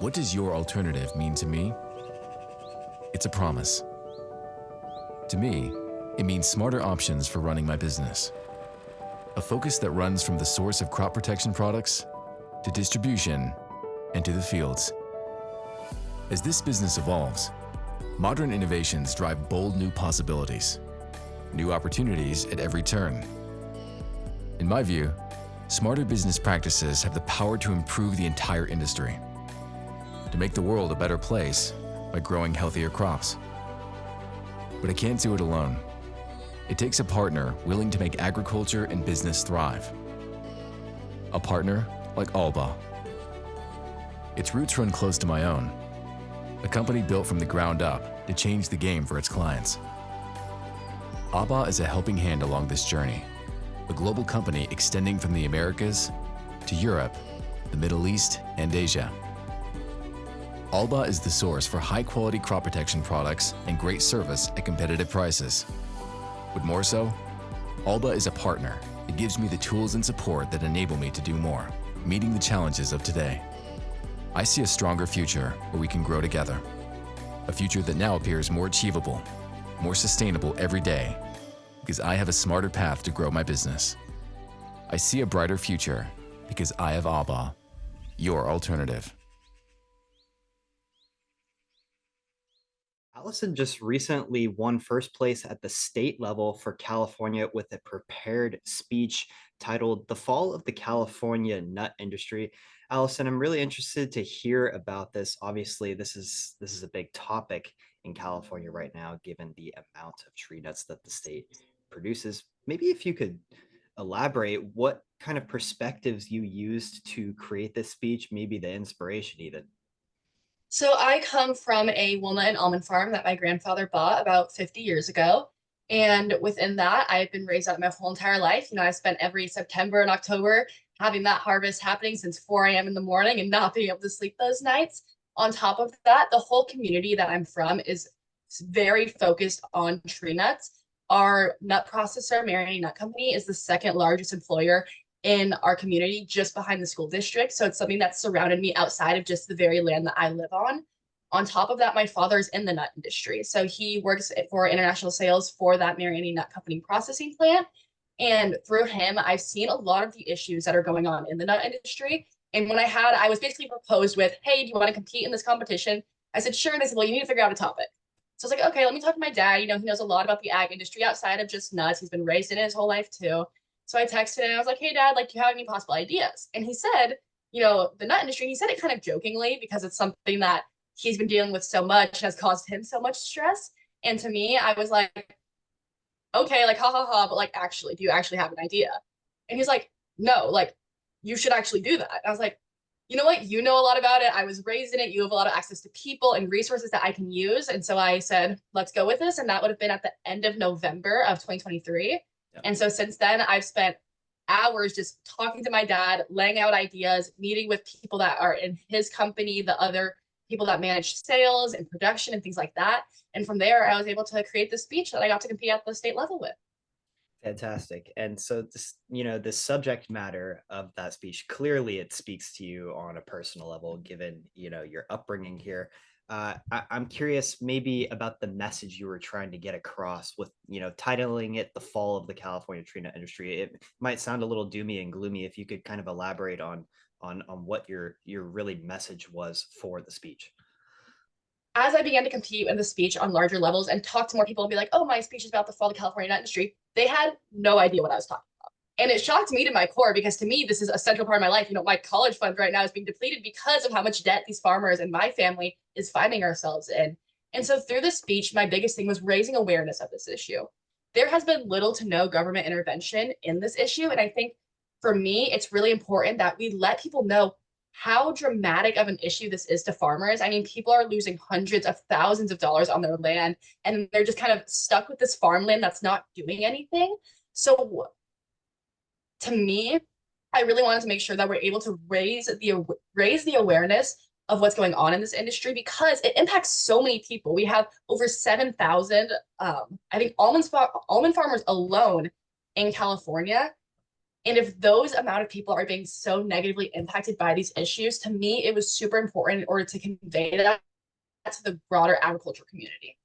What does your alternative mean to me? It's a promise. To me, it means smarter options for running my business. A focus that runs from the source of crop protection products to distribution and to the fields. As this business evolves, modern innovations drive bold new possibilities, new opportunities at every turn. In my view, smarter business practices have the power to improve the entire industry, to make the world a better place by growing healthier crops. But I can't do it alone. It takes a partner willing to make agriculture and business thrive. A partner like Alba. Its roots run close to my own, a company built from the ground up to change the game for its clients. Alba is a helping hand along this journey, a global company extending from the Americas to Europe, the Middle East, and Asia. Alba is the source for high-quality crop protection products and great service at competitive prices. But more so, Alba is a partner that gives me the tools and support that enable me to do more, meeting the challenges of today. I see a stronger future where we can grow together. A future that now appears more achievable, more sustainable every day, because I have a smarter path to grow my business. I see a brighter future because I have Alba, your alternative. Allison just recently won first place at the state level for California with a prepared speech titled "The Fall of the California Nut Industry." Allison, I'm really interested to hear about this. Obviously, this is a big topic in California right now, given the amount of tree nuts that the state produces. Maybe if you could elaborate what kind of perspectives you used to create this speech, maybe the inspiration even. So I come from a walnut and almond farm that my grandfather bought about 50 years ago. And within that, I've been raised up my whole entire life. I spent every September and October having that harvest happening since 4 a.m. in the morning and not being able to sleep those nights. On top of that, the whole community that I'm from is very focused on tree nuts. Our nut processor, Marion Nut Company, is the second largest employer in our community, just behind the school district. So it's something that's surrounded me outside of just the very land that I live on. On top of that, my father is in the nut industry. So he works for international sales for that Mariani Nut Company processing plant. And through him, I've seen a lot of the issues that are going on in the nut industry. And when I was basically proposed with, hey, do you want to compete in this competition? I said, sure. And they said, well, you need to figure out a topic. So I was like, okay, let me talk to my dad. He knows a lot about the ag industry outside of just nuts. He's been raised in it his whole life too. So I texted him and I was like, hey, dad, do you have any possible ideas? And he said, the nut industry, he said it kind of jokingly because it's something that he's been dealing with so much, has caused him so much stress. And to me, I was like, okay, ha ha ha, but actually, do you actually have an idea? And he's like, no, you should actually do that. And I was like, you know what? You know a lot about it. I was raised in it. You have a lot of access to people and resources that I can use. And so I said, let's go with this. And that would have been at the end of November of 2023. Yep. And so since then, I've spent hours just talking to my dad, laying out ideas, meeting with people that are in his company, the other people that manage sales and production and things like that. And from there, I was able to create this speech that I got to compete at the state level with. Fantastic. And so this subject matter of that speech, clearly it speaks to you on a personal level, given, your upbringing here. I'm curious maybe about the message you were trying to get across with, titling it "The Fall of the California Tree Nut Industry." It might sound a little doomy and gloomy. If you could kind of elaborate on what your really message was for the speech. As I began to compete in the speech on larger levels and talk to more people and be like, oh, my speech is about the fall of the California nut industry, they had no idea what I was talking about. And it shocked me to my core because to me, this is a central part of my life. My college fund right now is being depleted because of how much debt these farmers and my family is finding ourselves in. And so through this speech, my biggest thing was raising awareness of this issue. There has been little to no government intervention in this issue. And I think for me, it's really important that we let people know how dramatic of an issue this is to farmers. I mean, people are losing hundreds of thousands of dollars on their land, and they're just kind of stuck with this farmland that's not doing anything. So to me, I really wanted to make sure that we're able to raise the awareness of what's going on in this industry because it impacts so many people. We have over 7,000, I think almond farmers alone in California. And if those amount of people are being so negatively impacted by these issues, to me, it was super important in order to convey that to the broader agriculture community.